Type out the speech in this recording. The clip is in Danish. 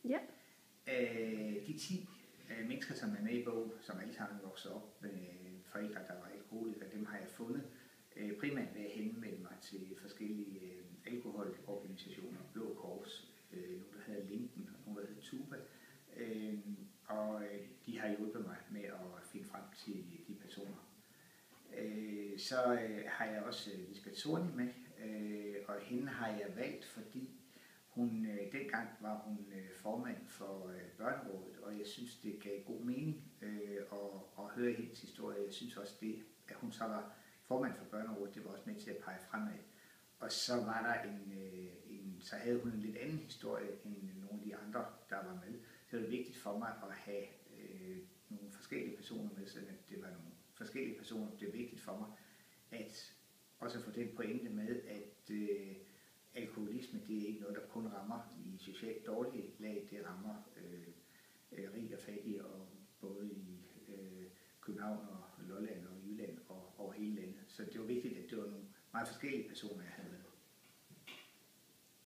Ja. De 10 mennesker, som er med i bogen, som alle sammen vokser op med forældre, der var alkoholikere, dem har jeg fundet primært ved at henvende mig til forskellige alkoholorganisationer, Blå Kors, nogle der hedder Linken og nogle der hedder Tuba, og de har hjulpet mig med at finde frem til de personer. Så har jeg også Lisbeth Zornig med, og hende har jeg valgt, fordi hun, dengang var hun formand for Børnerådet, og jeg synes, det gav god mening at høre hendes historie. Jeg synes også, det, at hun så var formand for Børnerådet, det var også med til at pege fremad. Og så var der så havde hun en lidt anden historie end nogle af de andre, der var med. Så det var vigtigt for mig at have nogle forskellige personer med, så det var nogle forskellige personer. Det er vigtigt for mig at også få den pointe med, at alkoholisme, det er ikke noget, der kun rammer i socialt dårlige lag, det rammer rig og fattig, og både i København og Lolland og Jylland og over hele landet. Så det var vigtigt, at det var nogle meget forskellige personer, jeg havde